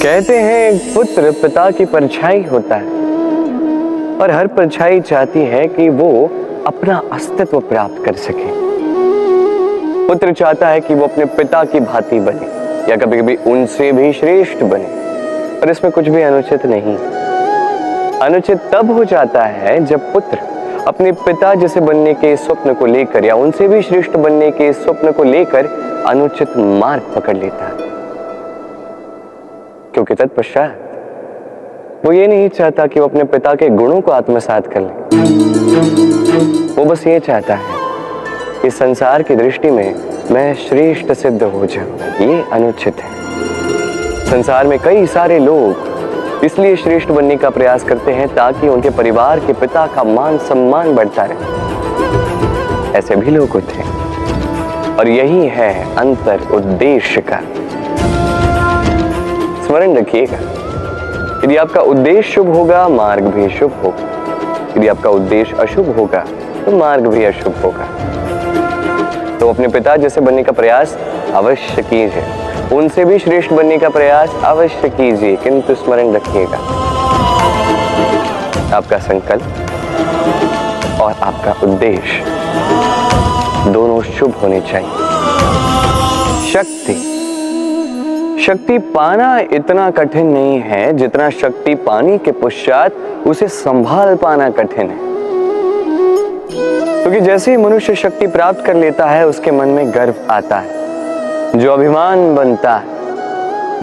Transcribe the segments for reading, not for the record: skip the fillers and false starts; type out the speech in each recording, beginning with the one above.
कहते हैं एक पुत्र पिता की परछाई होता है और हर परछाई चाहती है कि वो अपना अस्तित्व प्राप्त कर सके। पुत्र चाहता है कि वो अपने पिता की भांति बने या कभी कभी उनसे भी श्रेष्ठ बने, पर इसमें कुछ भी अनुचित नहीं। अनुचित तब हो जाता है जब पुत्र अपने पिता जैसे बनने के स्वप्न को लेकर या उनसे भी श्रेष्ठ बनने के स्वप्न को लेकर अनुचित मार्ग पकड़ लेता है, क्योंकि तत्पश्चात वो ये नहीं चाहता कि वो अपने पिता के गुणों को आत्मसात कर ले। वो बस ये चाहता है कि संसार की दृष्टि में मैं श्रेष्ठ सिद्ध हो जाऊं। ये अनुचित है। संसार में कई सारे लोग इसलिए श्रेष्ठ बनने का प्रयास करते हैं ताकि उनके परिवार के पिता का मान सम्मान बढ़ता रहे। ऐसे भी लोग होते हैं और यही है अंतर उद्देश्य का। स्मरण रखिएगा, यदि आपका उद्देश्य शुभ होगा मार्ग भी शुभ होगा, यदि आपका उद्देश्य अशुभ होगा तो मार्ग भी अशुभ होगा। तो अपने पिता जैसे बनने का प्रयास अवश्य कीजिए, उनसे भी श्रेष्ठ बनने का प्रयास अवश्य कीजिए, किंतु स्मरण रखिएगा आपका संकल्प और आपका उद्देश्य दोनों शुभ होने चाहिए। शक्ति पाना इतना कठिन नहीं है जितना शक्ति पाने के पश्चात उसे संभाल पाना कठिन है। क्योंकि जैसे ही मनुष्य शक्ति प्राप्त कर लेता है उसके मन में गर्व आता है, जो अभिमान बनता है,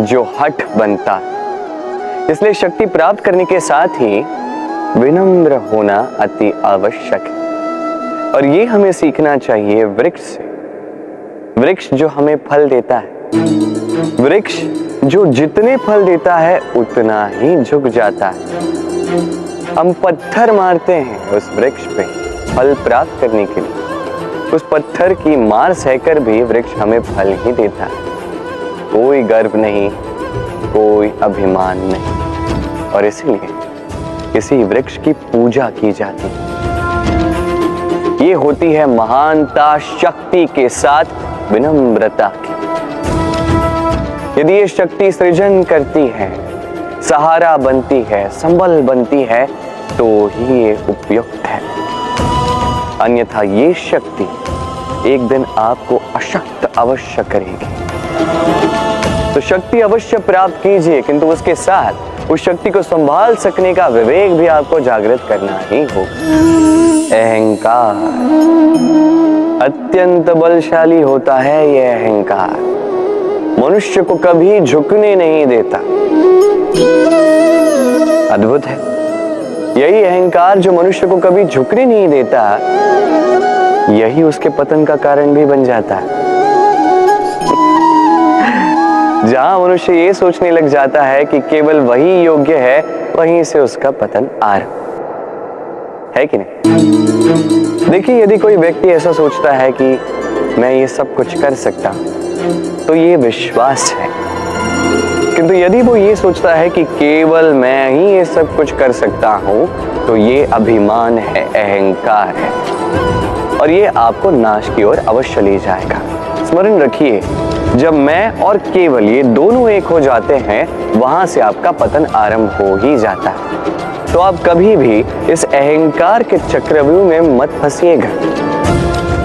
जो हठ बनता है। इसलिए शक्ति प्राप्त करने के साथ ही विनम्र होना अति आवश्यक है। और ये हमें सीखना चाहिए वृक्ष से। वृक्ष जो हमें फल देता है, वृक्ष जो जितने फल देता है उतना ही झुक जाता है। हम पत्थर मारते हैं उस वृक्ष पे फल प्राप्त करने के लिए, उस पत्थर की मार सहकर भी वृक्ष हमें फल ही देता है। कोई गर्व नहीं, कोई अभिमान नहीं, और इसलिए किसी वृक्ष की पूजा की जाती है। ये होती है महानता शक्ति के साथ विनम्रता की। यदि ये शक्ति सृजन करती है, सहारा बनती है, संबल बनती है, तो ही ये उपयुक्त है। अन्यथा ये शक्ति एक दिन आपको अशक्त अवश्य करेगी। तो शक्ति अवश्य प्राप्त कीजिए, किंतु उसके साथ उस शक्ति को संभाल सकने का विवेक भी आपको जागृत करना ही होगा। अहंकार अत्यंत बलशाली होता है। यह अहंकार मनुष्य को कभी झुकने नहीं देता। अद्भुत है, यही अहंकार जो मनुष्य को कभी झुकने नहीं देता, यही उसके पतन का कारण भी बन जाता है। जहां मनुष्य ये सोचने लग जाता है कि केवल वही योग्य है, वहीं से उसका पतन आरंभ है कि नहीं। देखिए, यदि कोई व्यक्ति ऐसा सोचता है कि मैं ये सब कुछ कर सकता हूं, तो ये विश्वास है। किंतु यदि वो ये सोचता है कि केवल मैं ही ये सब कुछ कर सकता हूं, तो ये अभिमान है, अहंकार है, और ये आपको नाश की ओर अवश्य ले जाएगा। स्मरण रखिए, जब मैं और केवल ये दोनों एक हो जाते हैं, वहां से आपका पतन आरंभ हो ही जाता है। तो आप कभी भी इस अहंकार के चक्रव्यूह में मत फंसिएगा।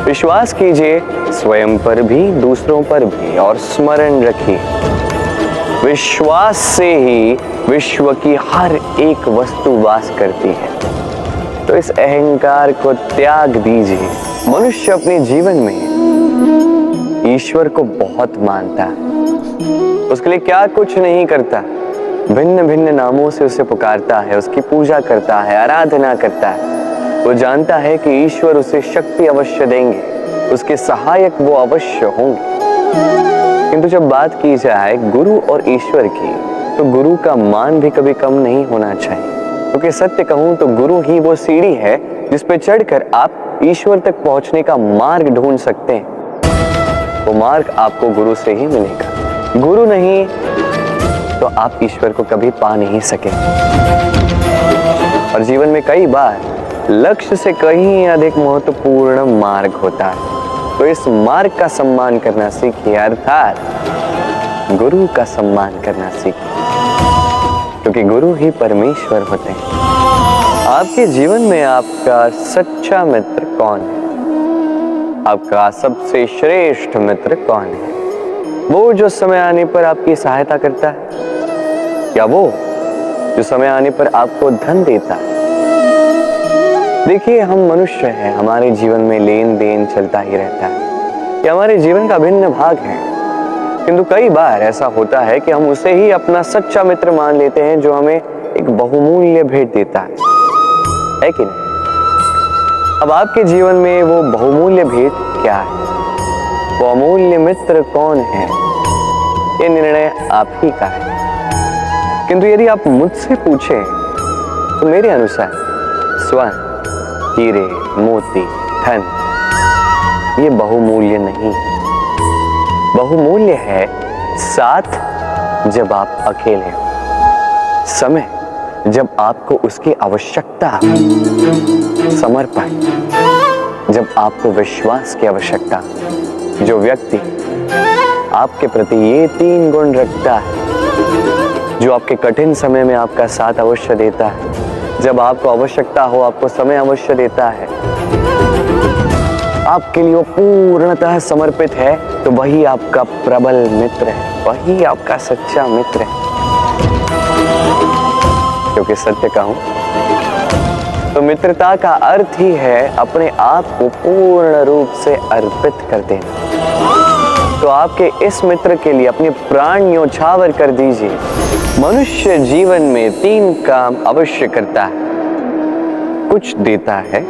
विश्वास कीजिए स्वयं पर भी, दूसरों पर भी, और स्मरण रखिए विश्वास से ही विश्व की हर एक वस्तु वास करती है। तो इस अहंकार को त्याग दीजिए। मनुष्य अपने जीवन में ईश्वर को बहुत मानता है, उसके लिए क्या कुछ नहीं करता, भिन्न भिन्न नामों से उसे पुकारता है, उसकी पूजा करता है, आराधना करता है। वो जानता है कि ईश्वर उसे शक्ति अवश्य देंगे, उसके सहायक वो अवश्य होंगे। किंतु जब बात की जाए गुरु और ईश्वर की, तो गुरु का मान भी कभी कम नहीं होना चाहिए। क्योंकि सत्य कहूं तो गुरु ही वो सीढ़ी है जिस पे चढ़कर आप ईश्वर तक पहुंचने का मार्ग ढूंढ सकते हैं। वो मार्ग आपको गुरु से ही मिलेगा। गुरु नहीं तो आप ईश्वर को कभी पा नहीं सके। और जीवन में कई बार लक्ष्य से कहीं अधिक महत्वपूर्ण मार्ग होता है। तो इस मार्ग का सम्मान करना सीखिए, अर्थात गुरु का सम्मान करना सीखिए। क्योंकि गुरु ही परमेश्वर होते हैं। आपके जीवन में आपका सच्चा मित्र कौन है? आपका सबसे श्रेष्ठ मित्र कौन है? वो जो समय आने पर आपकी सहायता करता है, या वो जो समय आने पर आपको धन देता है? देखिए, हम मनुष्य हैं, हमारे जीवन में लेन देन चलता ही रहता है, ये हमारे जीवन का भिन्न भाग है। किंतु कई बार ऐसा होता है कि हम उसे ही अपना सच्चा मित्र मान लेते हैं जो हमें एक बहुमूल्य भेंट देता है कि नहीं? अब आपके जीवन में वो बहुमूल्य भेंट क्या है? वो अमूल्य मित्र कौन है? ये निर्णय आप ही का है। किंतु यदि आप मुझसे पूछें तो मेरे अनुसार स्वर्ण, हीरे, मोती, धन ये बहुमूल्य नहीं। बहुमूल्य है साथ जब आप अकेले हो, समय जब आपको उसकी आवश्यकता, समर्पण जब आपको विश्वास की आवश्यकता। जो व्यक्ति आपके प्रति ये 3 गुण रखता है, जो आपके कठिन समय में आपका साथ अवश्य देता है, जब आपको आवश्यकता हो आपको समय अवश्य देता है, आपके लिए वो पूर्णतः समर्पित है, तो वही आपका प्रबल मित्र है, वही आपका सच्चा मित्र है। क्योंकि सत्य कहूं तो मित्रता का अर्थ ही है अपने आप को पूर्ण रूप से अर्पित कर देना। तो आपके इस मित्र के लिए अपने प्राण न्योछावर कर दीजिए। मनुष्य जीवन में 3 काम अवश्य करता है, कुछ देता है,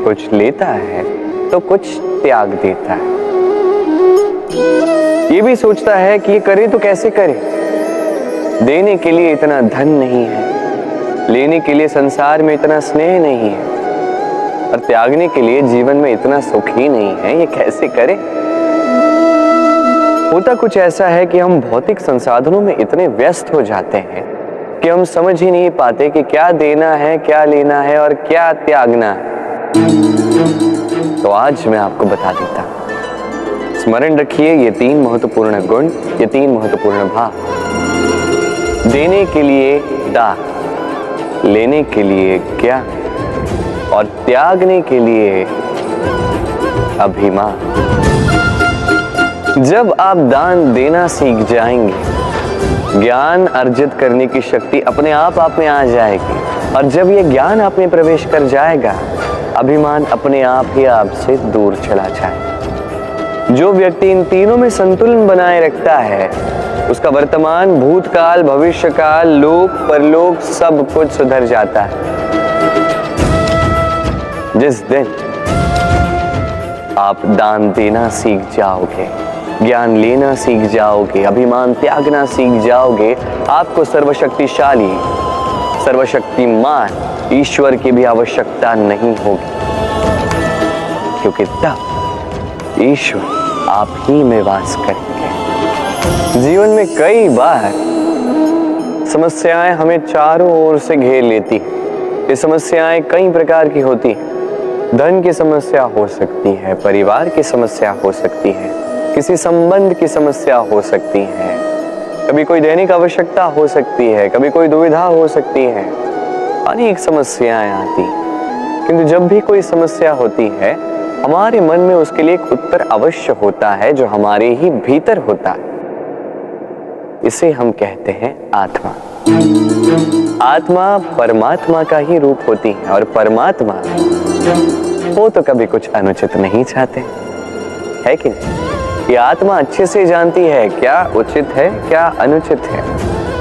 कुछ लेता है, तो कुछ त्याग देता है। ये भी सोचता है कि ये करे तो कैसे करे। देने के लिए इतना धन नहीं है, लेने के लिए संसार में इतना स्नेह नहीं है, और त्यागने के लिए जीवन में इतना सुख ही नहीं है, ये कैसे करे। होता कुछ ऐसा है कि हम भौतिक संसाधनों में इतने व्यस्त हो जाते हैं कि हम समझ ही नहीं पाते कि क्या देना है, क्या लेना है और क्या त्यागना है। तो आज मैं आपको बता देता हूं। स्मरण रखिए ये 3 महत्वपूर्ण गुण, ये 3 महत्वपूर्ण भाव। देने के लिए दान, लेने के लिए ज्ञान और त्यागने के लिए अभिमान। जब आप दान देना सीख जाएंगे, ज्ञान अर्जित करने की शक्ति अपने आप में आ जाएगी, और जब ये ज्ञान आप में प्रवेश कर जाएगा, अभिमान अपने आप ही आपसे दूर चला जाए। जो व्यक्ति इन तीनों में संतुलन बनाए रखता है, उसका वर्तमान, भूतकाल, भविष्यकाल, लोक परलोक सब कुछ सुधर जाता है। जिस दिन आप दान देना सीख जाओगे, ज्ञान लेना सीख जाओगे, अभिमान त्यागना सीख जाओगे, आपको सर्वशक्तिशाली, सर्वशक्तिमान ईश्वर की भी आवश्यकता नहीं होगी, क्योंकि तब ईश्वर आप ही में वास करेंगे। जीवन में कई बार समस्याएं हमें चारों ओर से घेर लेती हैं। ये समस्याएं कई प्रकार की होती हैं। धन की समस्या हो सकती है, परिवार की समस्या हो सकती है, किसी संबंध की समस्या हो सकती है, कभी कोई दैनिक आवश्यकता हो सकती है, कभी कोई दुविधा हो सकती है, अनेक समस्याएं आती। किंतु जब भी कोई समस्या होती है, हमारे मन में उसके लिए एक उत्तर अवश्य होता है, जो हमारे ही भीतर होता है। इसे हम कहते हैं आत्मा। आत्मा परमात्मा का ही रूप होती है, और परमात्मा वो तो कभी कुछ अनुचित नहीं चाहते, है कि नहीं? ये आत्मा अच्छे से जानती है क्या उचित है, क्या अनुचित है।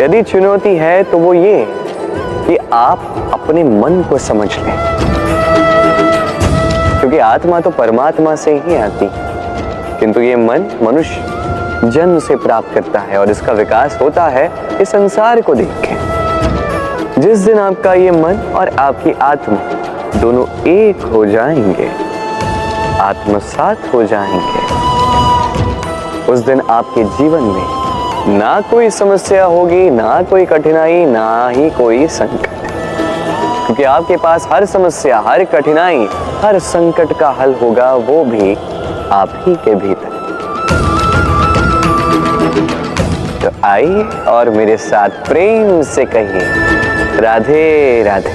यदि चुनौती है तो वो ये कि आप अपने मन को समझ लें, क्योंकि आत्मा तो परमात्मा से ही आती है, किंतु ये मन मनुष्य जन्म से प्राप्त करता है, और इसका विकास होता है इस संसार को देख के। जिस दिन आपका ये मन और आपकी आत्मा दोनों एक हो जाएंगे, आत्मसात हो जाएंगे, उस दिन आपके जीवन में ना कोई समस्या होगी, ना कोई कठिनाई, ना ही कोई संकट, क्योंकि आपके पास हर समस्या, हर कठिनाई, हर संकट का हल होगा, वो भी आप ही के भीतर। तो आइए और मेरे साथ प्रेम से कहिए राधे राधे।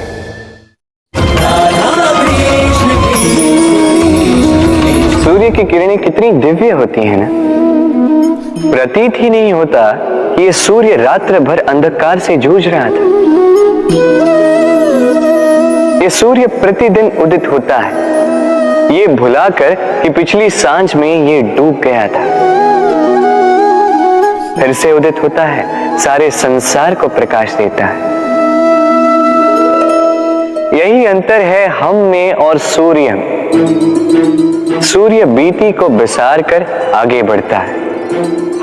सूर्य की किरणें कितनी दिव्य होती हैं ना। प्रतीत ही नहीं होता कि ये सूर्य रात्र भर अंधकार से जूझ रहा था। ये सूर्य प्रतिदिन उदित होता है, ये भुलाकर कि पिछली सांझ में ये डूब गया था। फिर से उदित होता है, सारे संसार को प्रकाश देता है। यही अंतर है हम में और सूर्य में। सूर्य बीती को बिसार कर आगे बढ़ता है,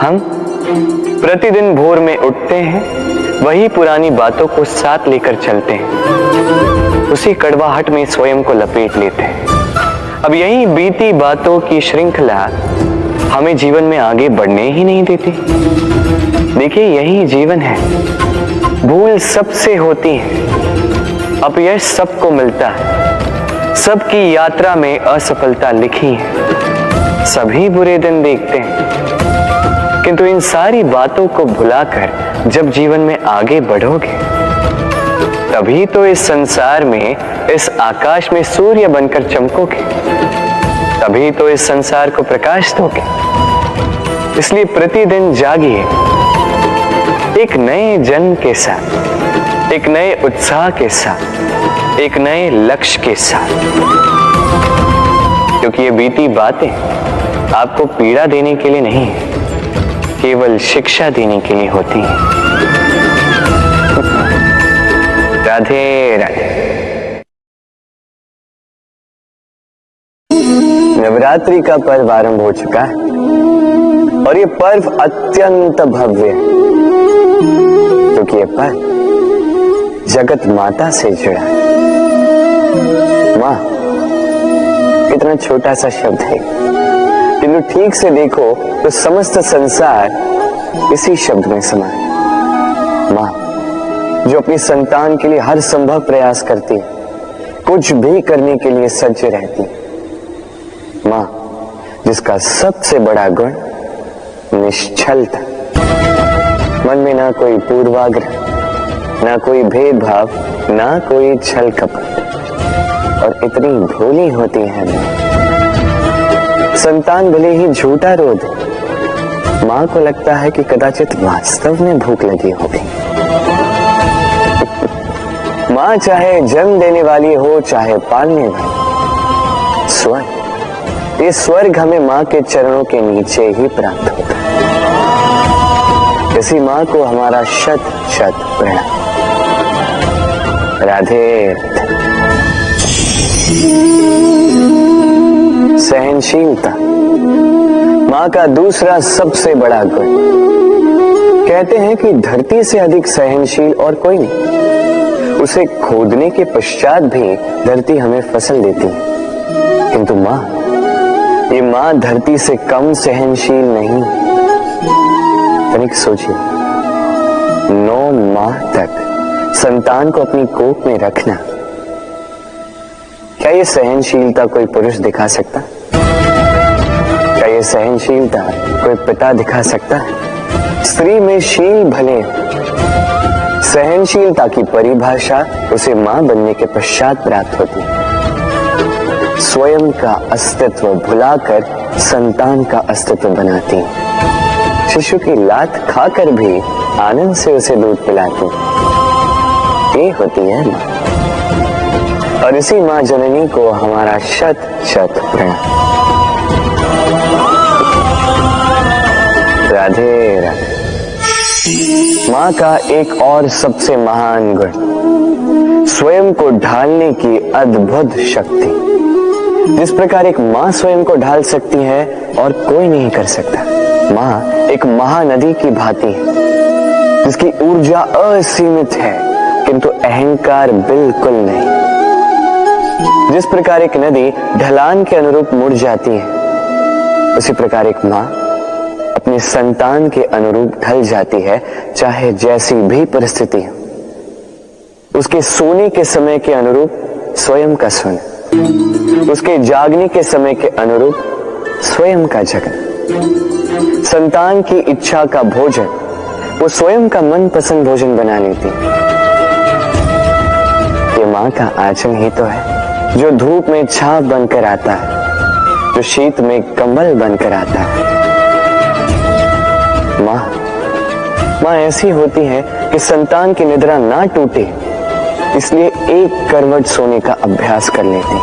हम प्रतिदिन भोर में उठते हैं, वही पुरानी बातों को साथ लेकर चलते हैं, उसी कड़वाहट में स्वयं को लपेट लेते हैं। अब यही बीती बातों की श्रृंखला हमें जीवन में आगे बढ़ने ही नहीं देती। देखिए यही जीवन है। भूल सबसे होती है, अपयश सबको मिलता है, सबकी यात्रा में असफलता लिखी है, सभी बुरे दिन देखते हैं। किंतु इन सारी बातों को भुलाकर जब जीवन में आगे बढ़ोगे, तभी तो इस संसार में, इस आकाश में सूर्य बनकर चमकोगे, तभी तो इस संसार को प्रकाश दोगे। इसलिए प्रतिदिन जागिए, एक नए जन्म के साथ, एक नए उत्साह के साथ, एक नए लक्ष्य के साथ, क्योंकि ये बीती बातें आपको पीड़ा देने के लिए नहीं है, केवल शिक्षा देने के लिए होती हैं। राधे राधे। नवरात्रि का पर्व आरंभ हो चुका है और ये पर्व अत्यंत भव्य है, क्योंकि ये पर्व जगत माता से जुड़ा है। मां कितना छोटा सा शब्द है, किंतु ठीक से देखो तो समस्त संसार इसी शब्द में समा है। मां जो अपनी संतान के लिए हर संभव प्रयास करती है, कुछ भी करने के लिए सज्ज रहती है। मां जिसका सबसे बड़ा गुण निश्चलता, मन में ना कोई पूर्वाग्रह, ना कोई भेदभाव, ना कोई छल कपट, और इतनी भोली होती है मां। संतान भले ही झूठा रो दे, मां को लगता है कि कदाचित वास्तव में भूख लगी होगी। मां चाहे जन्म देने वाली हो, चाहे पालने वाली, स्वर्ग, ये स्वर्ग हमें मां के चरणों के नीचे ही प्राप्त होता है। इसी मां को हमारा शत शत प्रणाम। राधे। सहनशीलता मां का दूसरा सबसे बड़ा गुण। कहते हैं कि धरती से अधिक सहनशील और कोई नहीं। उसे खोदने के पश्चात भी धरती हमें फसल देती है, किंतु मां, ये मां धरती से कम सहनशील नहीं। तनिक सोचिए, 9 माह तक संतान को अपनी कोख में रखना, क्या ये सहनशीलता कोई पुरुष दिखा सकता? क्या ये सहनशीलता कोई पिता दिखा सकता है? स्त्री में शील भले, सहनशीलता की परिभाषा उसे मां बनने के पश्चात प्राप्त होती है। स्वयं का अस्तित्व भुलाकर संतान का अस्तित्व बनाती है। शिशु की लात खाकर भी आनंद से उसे दूध पिलाती है। ये होती है मां, और इसी मां जननी को हमारा शत शत प्रणाम। राधे राधे। मां का एक और सबसे महान गुण, स्वयं को ढालने की अद्भुत शक्ति। जिस प्रकार एक मां स्वयं को ढाल सकती है और कोई नहीं कर सकता। मां एक महानदी की भांति है, जिसकी ऊर्जा असीमित है, किंतु अहंकार बिल्कुल नहीं। जिस प्रकार एक नदी ढलान के अनुरूप मुड़ जाती है, उसी प्रकार एक मां अपनी संतान के अनुरूप ढल जाती है, चाहे जैसी भी परिस्थिति हो। उसके सोने के समय के अनुरूप स्वयं का सोना, उसके जागने के समय के अनुरूप स्वयं का जगना, संतान की इच्छा का भोजन, वो स्वयं का मनपसंद भोजन बना लेती। ये माँ का आंचल ही तो है जो धूप में छाप बनकर आता है, जो शीत में कंबल बनकर आता है। माँ ऐसी होती है कि संतान की निद्रा ना टूटे, इसलिए एक करवट सोने का अभ्यास कर लेती,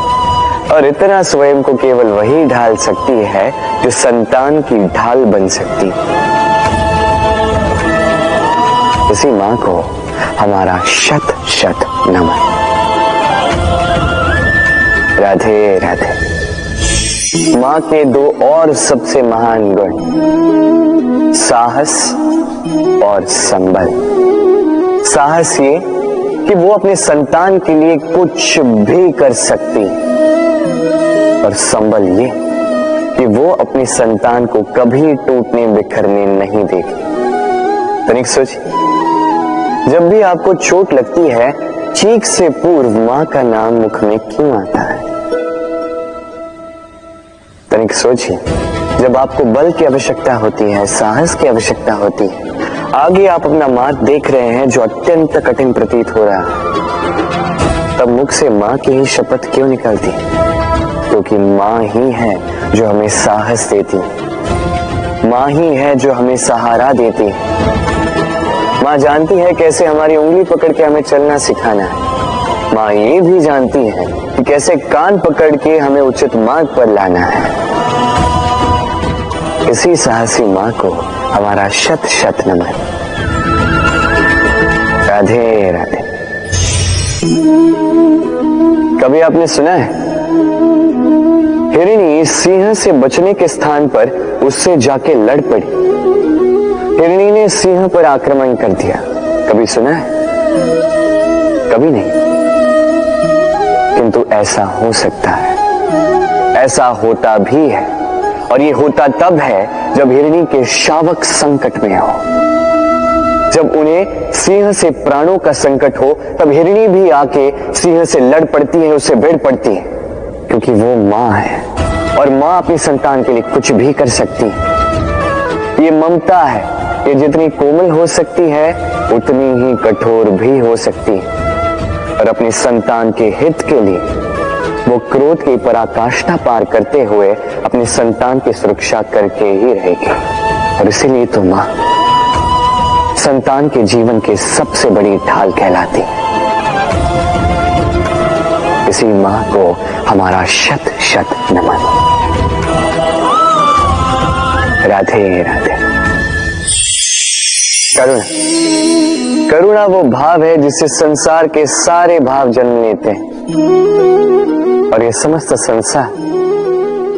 और इतना स्वयं को केवल वही ढाल सकती है जो संतान की ढाल बन सकती। इसी मां को हमारा शत शत नमन। राधे राधे। मां के दो और सबसे महान गुण, साहस और संबल। साहस ये कि वो अपने संतान के लिए कुछ भी कर सकती, और संबल ये कि वो अपनी संतान को कभी टूटने बिखरने नहीं देगी। तनिक सोचिए, जब भी आपको चोट लगती है, चीख से पूर्व मां का नाम मुख में क्यों आता है? तनिक सोचिए, जब आपको बल की आवश्यकता होती है, साहस की आवश्यकता होती है, आगे आप अपना मार्ग देख रहे हैं जो अत्यंत कठिन प्रतीत हो रहा है, तब मुख से मां की ही शपथ क्यों निकलती? क्योंकि मां ही है जो हमें साहस देती, मां ही है जो हमें सहारा देती। मां जानती है कैसे हमारी उंगली पकड़ के हमें चलना सिखाना है। मां ये भी जानती है कि कैसे कान पकड़ के हमें उचित मार्ग पर लाना है। इसी साहसी मां को हमारा शत शत नमन। राधे राधे। कभी आपने सुना है, हिरणी सिंह से बचने के स्थान पर उससे जाके लड़ पड़ी। हिरणी ने सिंह पर आक्रमण कर दिया। कभी सुना है? कभी नहीं। किंतु ऐसा हो सकता है, ऐसा होता भी है, और ये होता तब है जब हिरणी के शावक संकट में हो। जब उन्हें सिंह से प्राणों का संकट हो, तब हिरणी भी आके सिंह से लड़ पड़ती है, उससे भिड़ पड़ती है, क्योंकि वो मां है, और मां अपनी संतान के लिए कुछ भी कर सकती है। ये ममता है, ये जितनी कोमल हो सकती है उतनी ही कठोर भी हो सकती है, और अपनी संतान के हित के लिए वो क्रोध की पराकाष्ठा पार करते हुए अपनी संतान की सुरक्षा करके ही रहेगी। और इसीलिए तो मां संतान के जीवन की सबसे बड़ी ढाल कहलाती है। इसी मां को हमारा शत शत नमन। राधे राधे। करुणा। करुणा वो भाव है जिससे संसार के सारे भाव जन्म लेते हैं, और ये समस्त संसार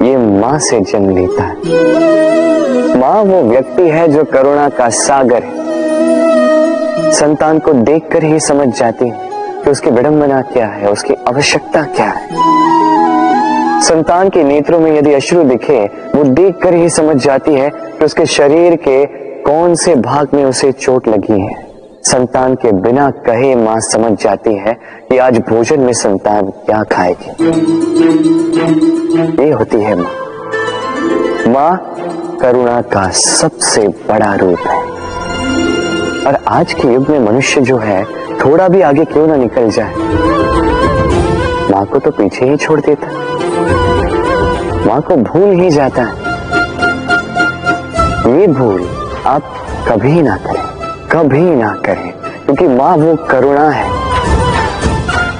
ये मां से जन्म लेता है। मां वो व्यक्ति है जो करुणा का सागर है। संतान को देखकर ही समझ जाती है कि उसकी विडंबना क्या है, उसकी आवश्यकता क्या है। संतान के नेत्रों में यदि अश्रु दिखे, वो देखकर ही समझ जाती है कि उसके शरीर के कौन से भाग में उसे चोट लगी है। संतान के बिना कहे मां समझ जाती है कि आज भोजन में संतान क्या खाएगी। ये होती है मां। मां करुणा का सबसे बड़ा रूप है, और आज के युग में मनुष्य जो है, थोड़ा भी आगे क्यों ना निकल जाए, मां को तो पीछे ही छोड़ देता, मां को भूल ही जाता है। ये भूल आप कभी ना करें, कभी ना करें, क्योंकि मां वो करुणा है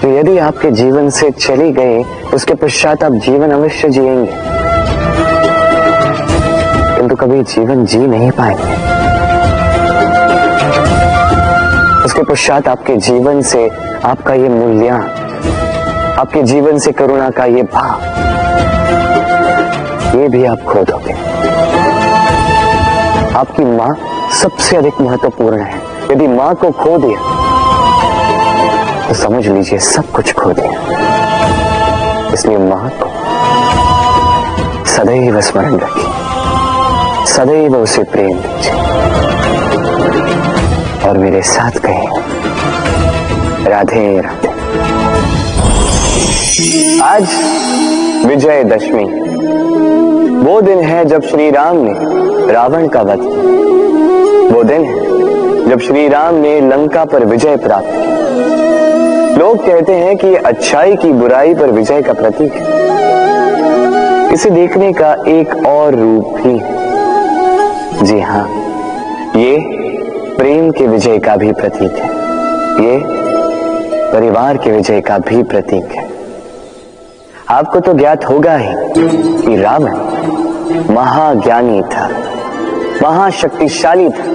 जो यदि आपके जीवन से चली गई, उसके पश्चात आप जीवन अवश्य जिएंगे, किंतु कभी जीवन जी नहीं पाएंगे। उसके पश्चात आपके जीवन से आपका ये मूल्यांक, आपके जीवन से करुणा का ये भाव, ये भी आप खो दोगे। आपकी मां सबसे अधिक महत्वपूर्ण है। यदि मां को खो दिया तो समझ लीजिए सब कुछ खो दिया। इसलिए मां को सदैव स्मरण रखिए, सदैव उसे प्रेम दीजिए, और मेरे साथ कहें राधे राधे। आज विजयदशमी, वो दिन है जब श्री राम ने रावण का वध किया। वो दिन है जब श्री राम ने लंका पर विजय प्राप्त की। लोग कहते हैं कि अच्छाई की बुराई पर विजय का प्रतीक है। इसे देखने का एक और रूप भी, जी हाँ, ये प्रेम के विजय का भी प्रतीक है। ये परिवार के विजय का भी प्रतीक है। आपको तो ज्ञात होगा ही कि रावण महाज्ञानी था, महाशक्तिशाली था,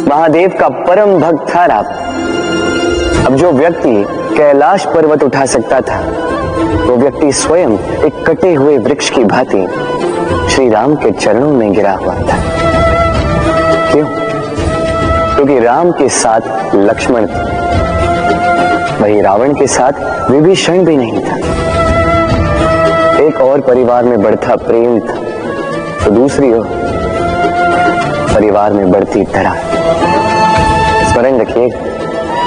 महादेव का परम भक्त था रावण। अब जो व्यक्ति कैलाश पर्वत उठा सकता था, वो व्यक्ति स्वयं एक कटे हुए वृक्ष की भांति श्री राम के चरणों में गिरा हुआ था। क्यों? क्योंकि राम के साथ लक्ष्मण था, वही रावण के साथ विभीषण भी नहीं था। एक और परिवार में बढ़ता प्रेम था, तो दूसरी ओर परिवार में बढ़ती तरह। स्मरण रखिए,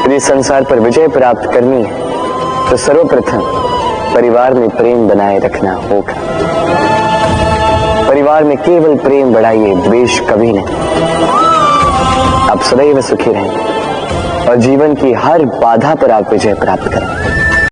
यदि संसार पर विजय प्राप्त करनी है तो सर्वप्रथम परिवार में प्रेम बनाए रखना होगा। परिवार में केवल प्रेम बढ़ाइए, द्वेष कभी नहीं। आप सदैव सुखी रहें और जीवन की हर बाधा पर आप विजय प्राप्त करें।